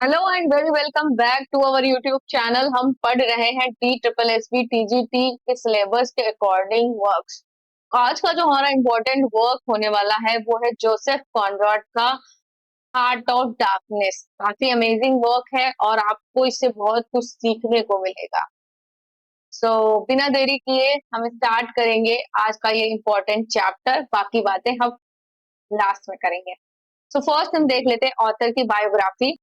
Hello and very welcome back to our YouTube channel. हम पढ़ रहे हैं T triple S B TGT के सिलेबस के अकॉर्डिंग वर्क्स। आज का जो हमारा इम्पोर्टेंट वर्क होने वाला है वो है जोसेफ कॉनराड का हार्ट ऑफ डार्कनेस। काफी अमेजिंग वर्क है और आपको इससे बहुत कुछ सीखने को मिलेगा। बिना देरी किए हम स्टार्ट करेंगे आज का ये इम्पोर्टेंट चैप्टर। बाकी बातें हम लास्ट में करेंगे। फर्स्ट हम देख लेते हैं ऑथर की बायोग्राफी।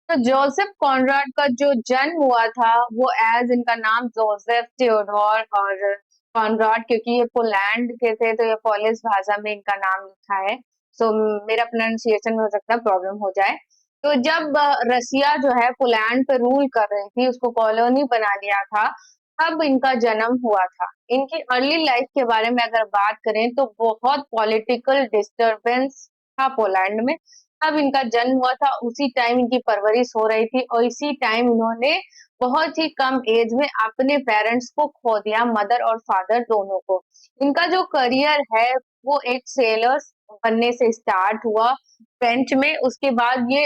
तो जोसेफ कॉनराड का जो जन्म हुआ था वो एज इनका नाम जोसेफ थियोडोर और कॉनराड, क्योंकि ये पोलैंड के थे तो ये पोलिश भाषा में इनका नाम लिखा है। मेरा प्रोनाउंसिएशन में हो सकता है प्रॉब्लम हो जाए। तो जब रसिया जो है पोलैंड पे रूल कर रही थी, उसको कॉलोनी बना लिया था, तब इनका जन्म हुआ था। इनकी अर्ली लाइफ के बारे में अगर बात करें तो बहुत पॉलिटिकल डिस्टरबेंस था पोलैंड में। तब इनका जन्म हुआ था, उसी टाइम इनकी परवरिश हो रही थी और इसी टाइम इन्होंने बहुत ही कम एज में अपने पेरेंट्स को खो दिया, मदर और फादर दोनों को। इनका जो करियर है वो एक सेलर बनने से स्टार्ट हुआ फ्रेंच में। उसके बाद ये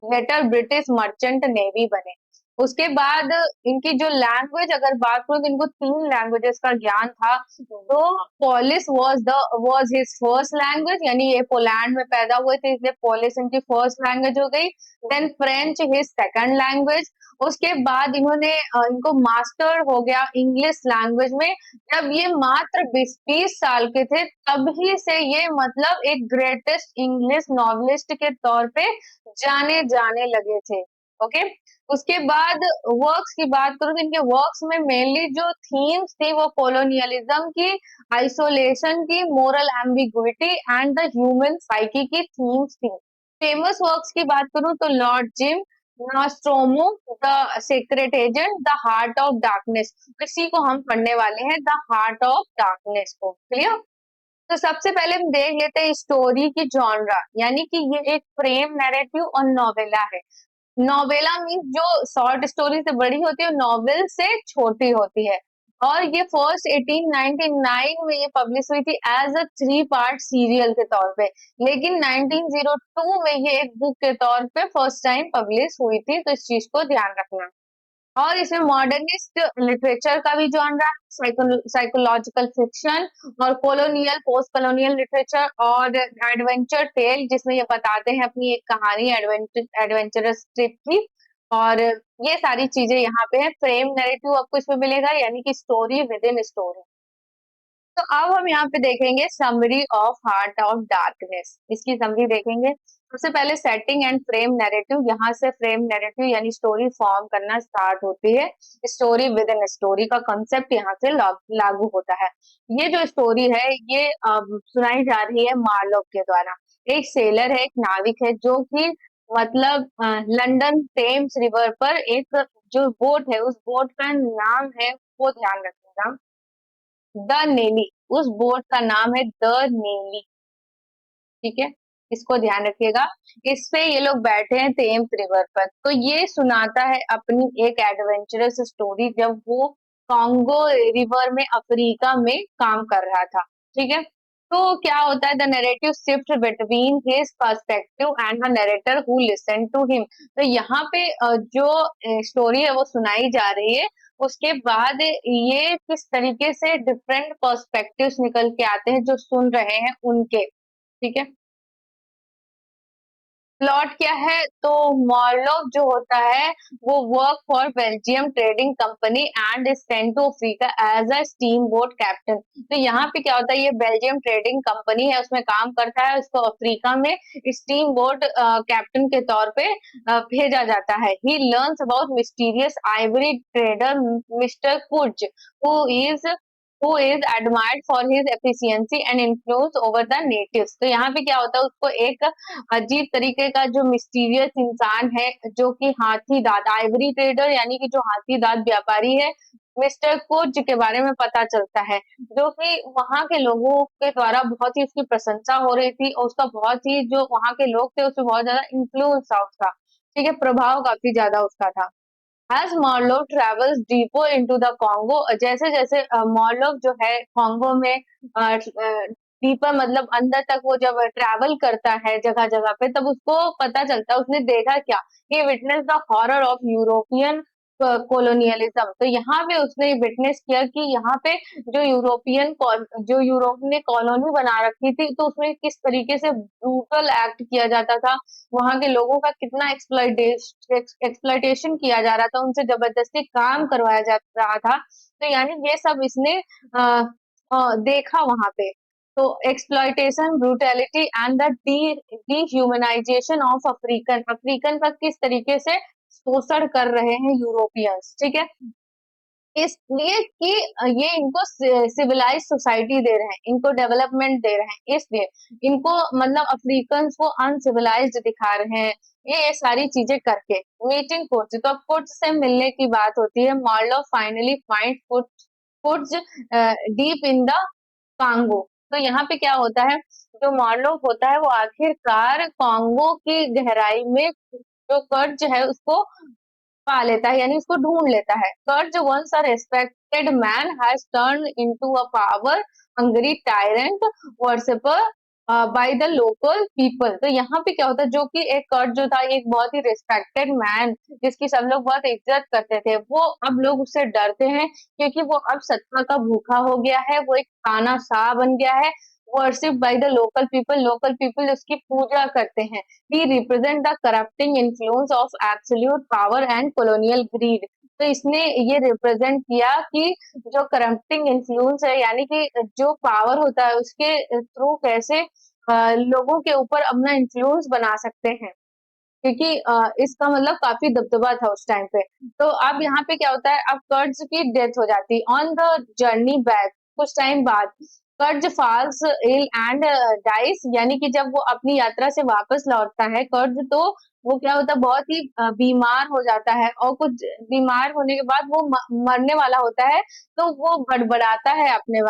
लेटर ब्रिटिश मर्चेंट नेवी बने। उसके बाद इनकी जो लैंग्वेज अगर बात करूं तो इनको 3 लैंग्वेजेस का ज्ञान था। तो Polish was his first language, यानी ये पोलैंड में पैदा हुए थे इसलिए पोलिश इनकी फर्स्ट लैंग्वेज हो गई। Then French his second language. उसके बाद इनको मास्टर हो गया इंग्लिश लैंग्वेज में। जब ये मात्र 20 साल के थे तभी से ये मतलब एक ग्रेटेस्ट इंग्लिश नॉवलिस्ट के तौर पे जाने जाने लगे थे। ओके। उसके बाद वर्क्स की बात करूं तो इनके वर्क्स में मेनली जो थीम्स थी वो कॉलोनियलिज्म की, आइसोलेशन की, moral ambiguity and the human psyche की थीम्स थी। फेमस वर्क्स की बात करूं तो Lord Jim, Nostromo, the secret agent, the heart of darkness. इसी को हम पढ़ने वाले हैं, द हार्ट ऑफ डार्कनेस को। क्लियर? तो सबसे पहले हम देख लेते हैं स्टोरी की जॉनरा, यानी कि ये एक फ्रेम नैरेटिव और नोवेला है। नोवेला मीन्स जो शॉर्ट स्टोरी से बड़ी होती है, नॉवेल से छोटी होती है। और ये फर्स्ट 1899 में ये पब्लिश हुई थी एज अ 3 पार्ट सीरियल के तौर पे। लेकिन 1902 में ये एक बुक के तौर पे फर्स्ट टाइम पब्लिश हुई थी, तो इस चीज को ध्यान रखना। और इसमें मॉडर्निस्ट लिटरेचर का भी जॉनरा, साइकोलॉजिकल फिक्शन और कॉलोनियल पोस्ट कॉलोनियल लिटरेचर और एडवेंचर टेल, जिसमें ये बताते हैं अपनी एक कहानी एडवेंचरस ट्रिप की। और ये सारी चीजें यहाँ पे है। फ्रेम नैरेटिव आपको इसमें मिलेगा, यानी कि स्टोरी विद इन स्टोरी। तो अब हम यहाँ पे देखेंगे summary of heart of darkness. इसकी समरी देखेंगे। सबसे पहले सेटिंग एंड फ्रेम नैरेटिव। यहाँ से फ्रेम नैरेटिव यानी स्टोरी फॉर्म करना स्टार्ट होती है। स्टोरी विद इन स्टोरी का कंसेप्ट यहाँ से लागू होता है। ये जो स्टोरी है ये सुनाई जा रही है मार्लोक के द्वारा। एक सेलर है, एक नाविक है, जो कि मतलब लंदन टेम्स रिवर पर एक जो बोट है उस बोट का नाम है, वो ध्यान रखिएगा, द नेली। उस बोट का नाम है द नेली। ठीक है, इसको ध्यान रखिएगा। इस पे ये लोग बैठे हैं थेम्स रिवर पर। तो ये सुनाता है अपनी एक एडवेंचरस स्टोरी जब वो कॉन्गो रिवर में अफ्रीका में काम कर रहा था। ठीक है। तो क्या होता है, the narrative shift between his perspective and the narrator who listen to him. तो यहाँ पे जो स्टोरी है वो सुनाई जा रही है। उसके बाद ये किस तरीके से डिफरेंट पर्सपेक्टिव्स निकल के आते हैं जो सुन रहे हैं उनके। ठीक है। प्लॉट क्या है, तो मॉर्लोव जो होता है वो work for Belgium trading company and is sent to Africa as a steamboat captain. तो यहाँ पे क्या होता है, ये बेल्जियम ट्रेडिंग कंपनी है, उसमें काम करता है। उसको अफ्रीका में स्टीम बोट कैप्टन के तौर पे भेजा जाता है। He learns about mysterious ivory trader Mister Kurtz, who is who is admired for his efficiency and influence over the natives। तो यहाँ पे क्या होता है, उसको एक अजीब तरीके का जो मिस्टीरियस इंसान है, जो कि हाथी दांत आइवरी ट्रेडर यानी कि जो हाथी दांत व्यापारी है, मिस्टर कुर्ज के बारे में पता चलता है, जो कि वहां के लोगों के द्वारा बहुत ही उसकी प्रशंसा हो रही थी और उसका बहुत ही जो वहां के लोग थे उसमें बहुत ज्यादा इन्फ्लुएंस था उसका। ठीक है, प्रभाव काफी ज्यादा उसका था। As Marlowe travels deeper into the Congo, जैसे जैसे मार्लोव जो है कॉन्गो में डीपर मतलब अंदर तक वो जब ट्रैवल करता है जगह जगह पे, तब उसको पता चलता है उसने देखा क्या, ये witness the horror of European colonialism. तो यहाँ पे उसने विटनेस किया कि यहाँ पे जो यूरोप ने कॉलोनी बना रखी थी, तो उसमें किस तरीके से ब्रूटल एक्ट किया जाता था, वहां के लोगों का कितना एक्सप्लॉइटेशन किया जा रहा था, उनसे जबरदस्ती काम करवाया जा रहा था। तो यानी ये सब इसने देखा वहां पे। तो exploitation, brutality and the dehumanisation of African, African का किस तरीके से शोषण कर रहे हैं यूरोपियंस, ठीक है। इसलिए कि ये इनको सिविलाइज सोसाइटी दे रहे हैं, इनको डेवलपमेंट दे रहे हैं, इसलिए इनको मतलब अफ्रीकन को अनसिविलाइज्ड दिखा रहे हैं, ये सारी चीजें करके। मीटिंग फुड्स, तो अब फुड्स से मिलने की बात होती है। Marlow finally find foods deep in the Congo. तो यहाँ पे क्या होता है, जो मार्लो होता है वो आखिरकार कांगो की गहराई में जो कर्ज है उसको पा लेता है, यानी उसको ढूंढ लेता है। Kurtz once a respected man has turn into a power hungry tyrant worshipped by the local people. तो यहाँ पे क्या होता है, जो कि एक कर्ज जो था, एक बहुत ही रिस्पेक्टेड मैन जिसकी सब लोग बहुत इज्जत करते थे, वो अब लोग उससे डरते हैं क्योंकि वो अब सत्ता का भूखा हो गया है, वो एक तानाशाह बन गया है। Worship bye the local people उसकी पूजा करते हैं। he represent the corrupting influence of absolute power and colonial greed। तो इसने ये रिप्रेजेंट किया कि जो करप्टिंग इन्फ्लुएंस है, यानी कि जो पावर होता है उसके थ्रू कैसे लोगों के ऊपर अपना इन्फ्लुएंस बना सकते हैं, क्योंकि इसका मतलब काफी दबदबा था उस टाइम पे। तो अब यहाँ पे क्या होता है, अब कर्ज की डेथ हो जाती है। ऑन द जर्नी बैक, कुछ टाइम बाद कर्ज फॉल्स इल एंड डाइस, यानी कि जब वो अपनी यात्रा से वापस लौटता है कर्ज, तो वो क्या होता है, बहुत ही बीमार हो जाता है, और कुछ बीमार होने के बाद वो मरने वाला होता है। तो वो बड़बड़ाता है अपने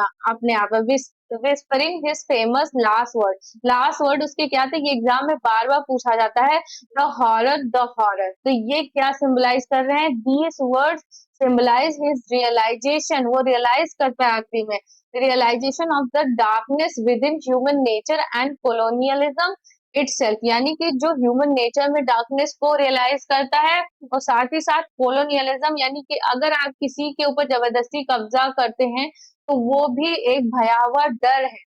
आप में, whispering his famous last word उसके क्या थे, ये एग्जाम में बार बार पूछा जाता है, द हॉरर। तो ये क्या सिंबलाइज कर रहे हैं, these words symbolise his realisation, वो रियलाइज करता है आखिरी में, realisation of the darkness within human nature and colonialism itself, यानी कि जो ह्यूमन नेचर में डार्कनेस को रियलाइज करता है, और साथ ही साथ कोलोनियलिज्म, यानी कि अगर आप किसी के ऊपर जबरदस्ती कब्जा करते हैं तो वो भी एक भयावह डर है।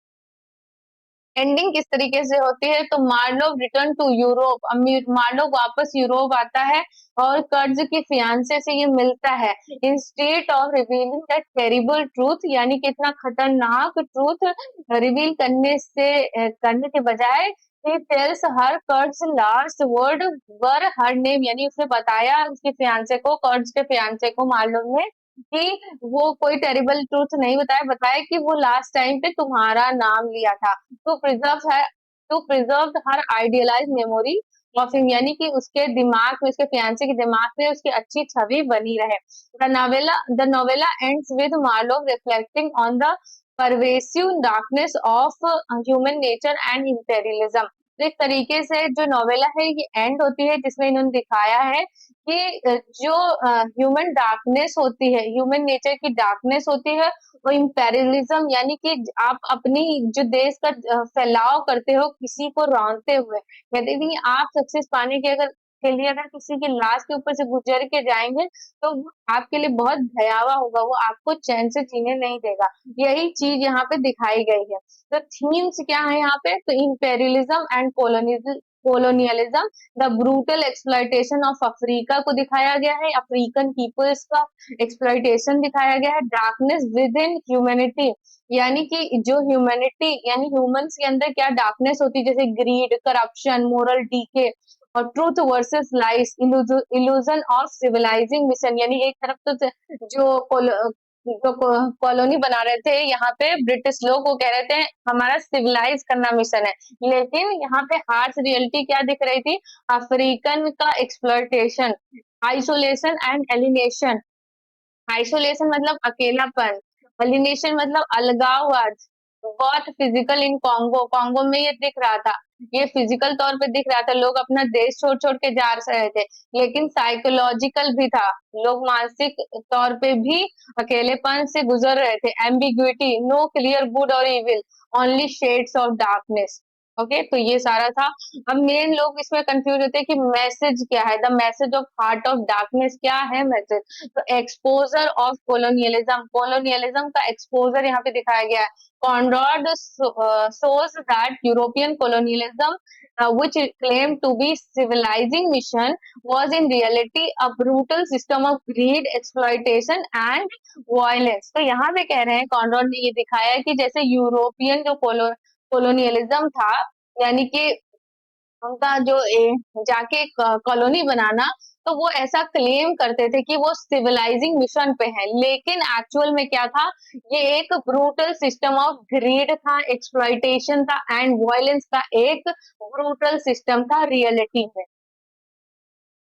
एंडिंग किस तरीके से होती है, तो Marlow return to Europe, Marlow वापस यूरोप आता है और कर्ज की फियांसे से ये मिलता है। Instead of revealing that terrible truth, यानी कि इतना खतरनाक ट्रूथ रिवील करने के बजाय he tells her कर्ज लास्ट वर्ड वर हर नेम, यानी उसने बताया उसके फियांसे को, कर्ज के फियांसे को मार्लो ने, कि वो कोई टेरिबल ट्रूथ नहीं बताया, बताया कि वो लास्ट टाइम पे तुम्हारा नाम लिया था। To preserve her, to preserve her idealise memory of him, यानी कि उसके दिमाग में, उसके फियांसे के दिमाग में उसकी अच्छी छवि बनी रहे। The novella ends with Marlow reflecting on the pervasive darkness of human nature and imperialism. तो इस तरीके से जो नोवेला है ये एंड होती है, जिसमें इन्होंने दिखाया है कि जो ह्यूमन डार्कनेस होती है, ह्यूमन नेचर की डार्कनेस होती है, वो इम्पेरियलिज्म, यानी कि आप अपनी जो देश का फैलाव करते हो किसी को रौंदते हुए, कहते नहीं, आप सक्सेस पाने के लिए अगर किसी की लाश के ऊपर से गुजर के जाएंगे तो वो आपके लिए बहुत भयावह होगा, वो आपको चैन से जीने नहीं देगा। यही चीज यहाँ पे दिखाई गई है। तो थीम्स क्या है यहाँ पे, तो imperialism and colonialism, the brutal exploitation of Africa को दिखाया गया है, अफ्रीकन पीपल्स का एक्सप्लॉइटेशन दिखाया गया है। डार्कनेस विद इन ह्यूमैनिटी, यानी कि जो ह्यूमैनिटी यानी ह्यूमंस के अंदर क्या डार्कनेस होती है, जैसे ग्रीड, करप्शन, मोरल डीके, और truth versus lies, illusion of civilising mission, यानी एक तरफ तो जो कॉलोनी बना रहे थे यहाँ पे ब्रिटिश लोग, वो कह रहे थे हमारा सिविलाइज करना मिशन है, लेकिन यहाँ पे हार्श रियलिटी क्या दिख रही थी, अफ्रीकन का exploitation, isolation and alienation. Isolation मतलब अकेलापन, एलिनेशन मतलब अलगाववाद, बहुत फिजिकल इन कॉन्गो, कॉन्गो में ये दिख रहा था। ये फिजिकल तौर पे दिख रहा था, लोग अपना देश छोड़ छोड़ के जा रहे थे, लेकिन साइकोलॉजिकल भी था, लोग मानसिक तौर पे भी अकेलेपन से गुजर रहे थे। एम्बिग्विटी, नो क्लियर गुड और evil, only shades of darkness. Okay, तो ये सारा था। अब मेन लोग इसमें कंफ्यूज होते हैं कि मैसेज क्या है, the message of heart of darkness क्या है मैसेज। तो एक्सपोजर ऑफ कोलोनियलिज्म, कोलोनियलिज्म का एक्सपोजर यहाँ पे दिखाया गया है। Conrad shows that European colonialism, which claimed to be civilizing mission, was in reality a brutal system of greed, exploitation and violence। तो यहाँ पे कह रहे हैं, कॉनराड ने ये दिखाया है कि जैसे यूरोपियन जो कोलोनियलिज्म था, यानी कि उनका जो जाके कॉलोनी बनाना, तो वो ऐसा क्लेम करते थे कि वो सिविलाइजिंग मिशन पे है, लेकिन एक्चुअल में क्या था, ये एक ब्रूटल सिस्टम ऑफ ग्रीड था, एक्सप्लॉइटेशन था एंड वायलेंस का एक ब्रूटल सिस्टम था रियलिटी में।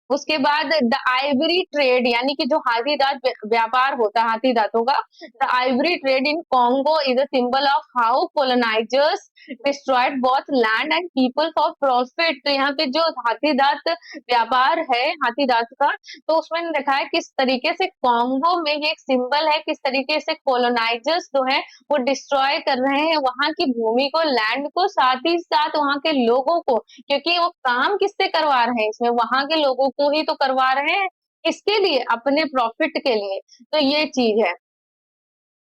उसके बाद द आइवरी ट्रेड, यानी कि जो हाथी दांत व्यापार होता है हाथी दांतों का, the ivory trade in Congo is a symbol of how colonizers destroyed both land and people for profit. तो यहाँ पे जो हाथी दांत व्यापार है हाथी दांत का, तो उसमें देखा है किस तरीके से कॉन्गो में ये एक सिंबल है, किस तरीके से कोलोनाइजर्स जो है वो डिस्ट्रॉय कर रहे हैं वहां की भूमि को, लैंड को, साथ ही साथ वहां के लोगों को, क्योंकि वो काम किससे करवा रहे हैं, इसमें वहां के लोगों को ही तो करवा रहे हैं, किसके लिए, अपने प्रॉफिट के लिए। तो ये चीज है।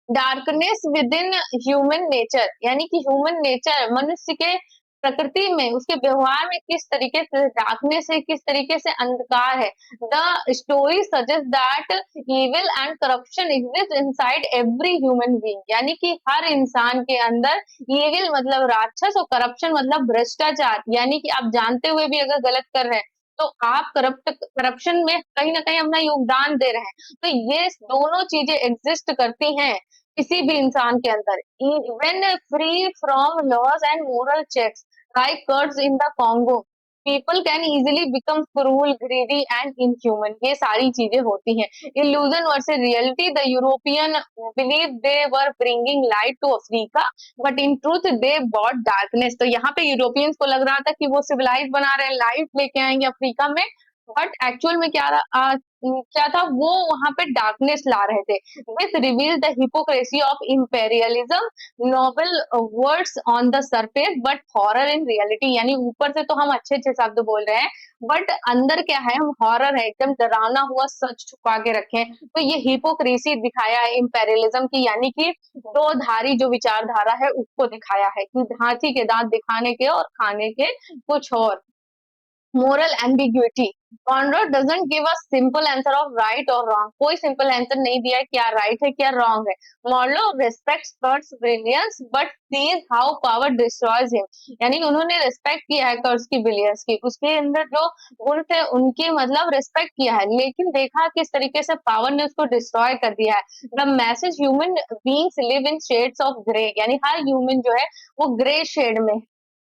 Darkness within human nature, यानी कि ह्यूमन नेचर, मनुष्य के प्रकृति में, उसके व्यवहार में किस तरीके से डार्कनेस है, किस तरीके से अंधकार है। The story suggest that evil and corruption exist inside every human being, यानी कि हर इंसान के अंदर इविल मतलब राक्षस और करप्शन मतलब भ्रष्टाचार, यानी कि आप जानते हुए भी अगर गलत कर रहे हैं तो आप करप्शन में कहीं ना कहीं अपना योगदान दे रहे हैं। तो ये दोनों चीजें एग्जिस्ट करती हैं किसी भी इंसान के अंदर। Even free from laws and moral checks like Kurtz in the Congo, people can easily become cruel, greedy and inhuman. ये सारी चीजें होती हैं। Illusion versus reality, the European believe they were bringing light to Africa but in truth they brought darkness. तो यहाँ पे Europeans को लग रहा था कि वो सिविलाइज बना रहे हैं, लाइट लेके आएंगे अफ्रीका में, बट एक्चुअल में क्या था, वो वहां पे डार्कनेस ला रहे थे। This reveal the hypocrisy of imperialism, noble words on the surface but horror in reality, यानी ऊपर से तो हम अच्छे अच्छे शब्द बोल रहे हैं, बट अंदर क्या है, हम हॉरर है, एकदम डरावना हुआ सच छुपा के रखे हैं। तो ये हिपोक्रेसी दिखाया है इंपेरियलिज्म की, यानी कि दो धारी जो विचारधारा है उसको दिखाया है, कि हाथी के दांत दिखाने के और खाने के कुछ और। Moral ambiguity, Conrad doesn't give a simple answer of right or wrong, कोई सिंपल आंसर नहीं दिया है क्या राइट है क्या रॉन्ग है। Marlow respects Kurtz's brilliance but sees how power destroys him, यानी कि उन्होंने रिस्पेक्ट किया है कर्ट्स की ब्रिलियंस की, उसके अंदर जो गुण थे उनकी मतलब रिस्पेक्ट किया है, लेकिन देखा किस तरीके से पावर ने उसको डिस्ट्रॉय कर दिया है। The message human beings live in shades of grey, यानी हर ह्यूमन जो है वो ग्रे शेड में,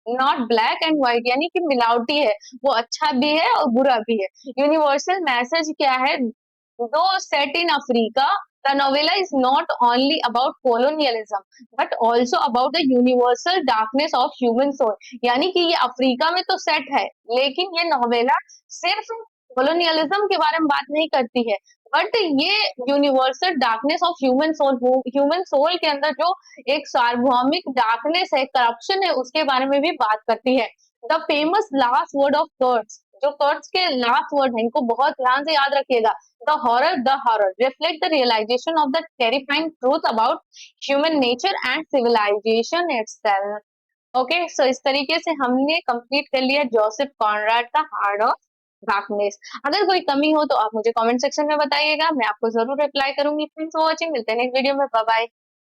नॉट ब्लैक एंड व्हाइट, यानी कि मिलावटी है, वो अच्छा भी है और बुरा भी है। यूनिवर्सल मैसेज क्या है, though set in Africa, the novella is not only about colonialism but also about the universal darkness of human soul, यानी कि ये अफ्रीका में तो सेट है, लेकिन ये नोवेला सिर्फ कोलोनियलिज्म के बारे में बात नहीं करती है, बट ये universal darkness of human soul के अंदर जो एक सार्वभौमिक डार्कनेस है, करप्शन है, उसके बारे में भी बात करती है। The famous last word of Kurtz's, जो कर्ट्स के लास्ट वर्ड है, इनको बहुत ध्यान से याद रखिएगा। The horror reflect the realization of the terrifying truth about human nature and civilization itself. Okay, so इस तरीके से हमने कंप्लीट कर लिया जोसेफ कॉनराड का हार्ट ऑफ डार्कनेस। अगर कोई कमी हो तो आप मुझे कमेंट सेक्शन में बताइएगा, मैं आपको जरूर रिप्लाई करूंगी। थैंक्स फॉर वॉचिंग, मिलते हैं नेक्स्ट वीडियो में, बाय बाय।